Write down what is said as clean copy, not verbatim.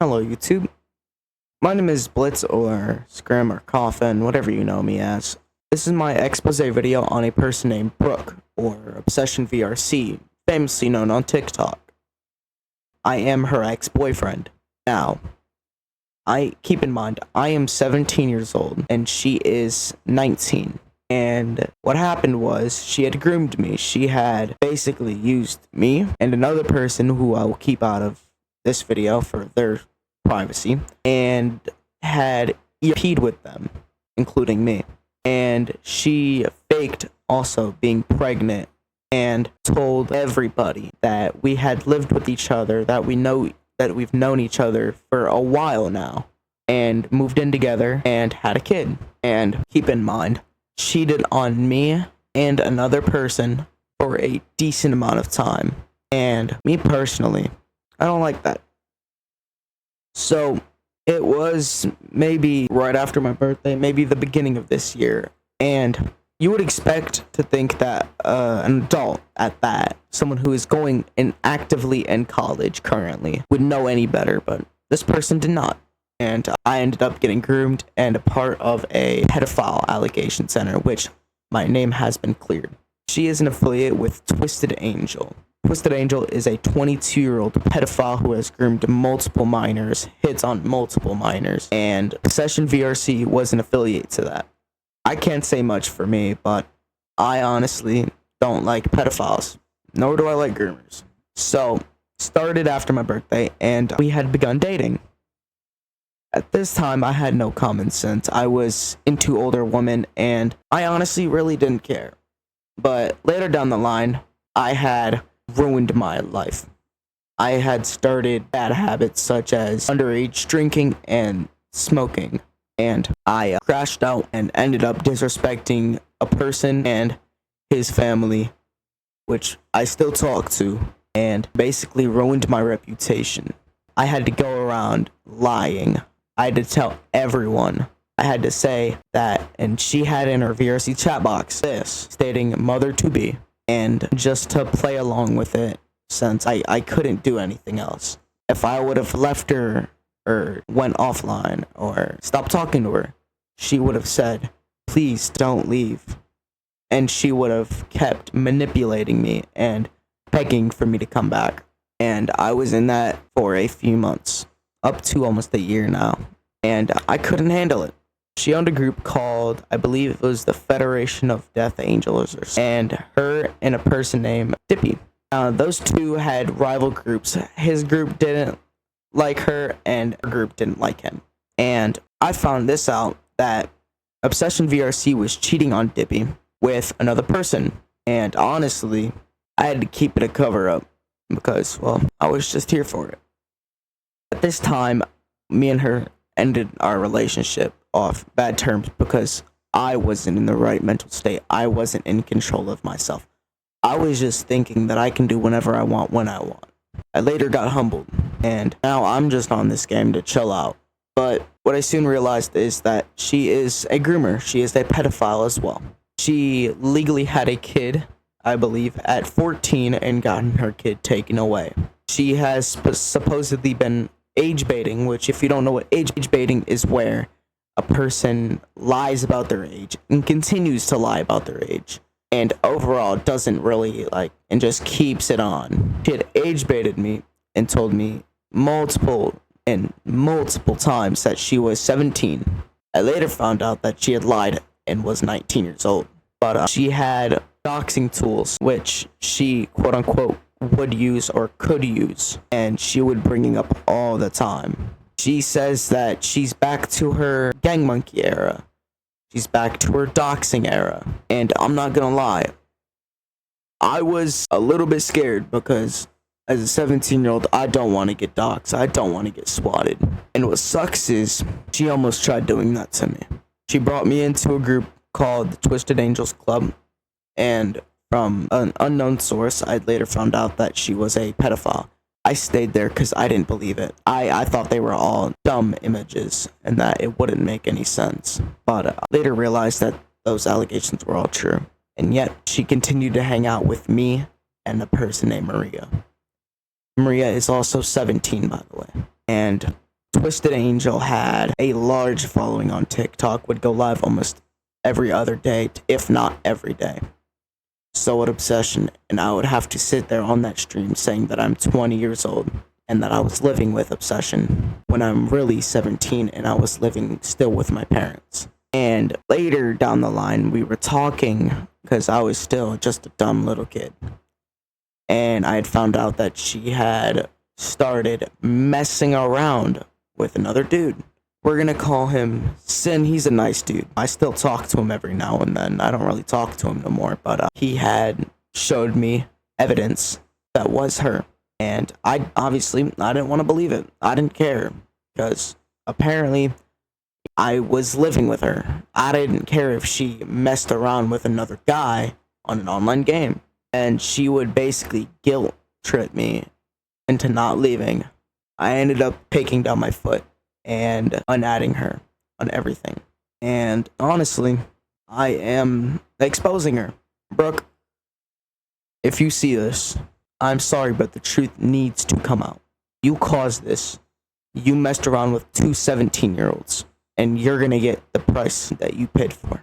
Hello, YouTube. My name is Blitz or Scrim or Coffin, whatever you know me as. This is my expose video on a person named Brooke, or ObsessionVRC, famously known on TikTok. I am her ex-boyfriend. Now, keep in mind, I am 17 years old and she is 19. And what happened was, she had groomed me. She had basically used me and another person who I will keep out of this video for their privacy, and had EP'd with them, including me. And she faked also being pregnant and told everybody that we had lived with each other, that we've known each other for a while now, and moved in together and had a kid. And keep in mind, cheated on me and another person for a decent amount of time. And me personally, I don't like that. So it was maybe right after my birthday, maybe the beginning of this year. And you would expect to think that an adult at that, someone who is going in actively in college currently, would know any better, but this person did not. And I ended up getting groomed and a part of a pedophile allegation center, which my name has been cleared. She is an affiliate with Twisted Angel. Twisted Angel is a 22-year-old pedophile who has groomed multiple minors, hits on multiple minors, and ObsessionVRC was an affiliate to that. I can't say much for me, but I honestly don't like pedophiles, nor do I like groomers. So, started after my birthday, and we had begun dating. At this time, I had no common sense. I was into older women, and I honestly really didn't care. But later down the line, I had ruined my life. I had started bad habits such as underage drinking and smoking, and I crashed out and ended up disrespecting a person and his family, which I still talk to, and basically ruined my reputation. I had to go around lying. I had to tell everyone. I had to say that, and she had in her VRC chat box this, stating mother to be. And just to play along with it, since I couldn't do anything else. If I would have left her or went offline or stopped talking to her, she would have said, please don't leave. And she would have kept manipulating me and begging for me to come back. And I was in that for a few months, up to almost a year now. And I couldn't handle it. She owned a group called, I believe it was the Federation of Death Angels, and her and a person named Dippy. Those two had rival groups. His group didn't like her, and her group didn't like him. And I found this out, that ObsessionVRC was cheating on Dippy with another person. And honestly, I had to keep it a cover-up, because, well, I was just here for it. At this time, me and her ended our relationship off bad terms because I wasn't in the right mental state. I wasn't in control of myself. I was just thinking that I can do whatever I want when I want. I later got humbled, and now I'm just on this game to chill out. But what I soon realized is that she is a groomer. She is a pedophile as well. She legally had a kid, I believe, at 14 and gotten her kid taken away. She has supposedly been age baiting, which, if you don't know what age baiting is, where a person lies about their age and continues to lie about their age, and overall doesn't really and just keeps it on. She had age baited me and told me multiple times that she was 17. I later found out that she had lied and was 19 years old. But she had doxing tools, which she quote unquote would use or could use, and she would bring up all the time. She says that she's back to her gang monkey era. She's back to her doxing era. And I'm not gonna lie, I was a little bit scared because as a 17-year-old, I don't want to get doxed. I don't want to get swatted. And what sucks is she almost tried doing that to me. She brought me into a group called the Twisted Angels Club, and from an unknown source, I later found out that she was a pedophile. I stayed there because I didn't believe it. I thought they were all dumb images and that it wouldn't make any sense. But I later realized that those allegations were all true. And yet, she continued to hang out with me and a person named Maria. Maria is also 17, by the way. And Twisted Angel had a large following on TikTok, would go live almost every other day, if not every day. So would Obsession, and I would have to sit there on that stream saying that I'm 20 years old and that I was living with Obsession when I'm really 17 and I was living still with my parents. And later down the line, we were talking because I was still just a dumb little kid. And I had found out that she had started messing around with another dude. We're gonna call him Sin. He's a nice dude. I still talk to him every now and then. I don't really talk to him no more, but he had showed me evidence that was her. And I didn't want to believe it. I didn't care because apparently I was living with her. I didn't care if she messed around with another guy on an online game. And she would basically guilt trip me into not leaving. I ended up taking down my foot and unadding her on everything. And honestly, I am exposing her. Brooke, if you see this, I'm sorry, but the truth needs to come out. You caused this. You messed around with two 17-year-olds, and you're gonna get the price that you paid for.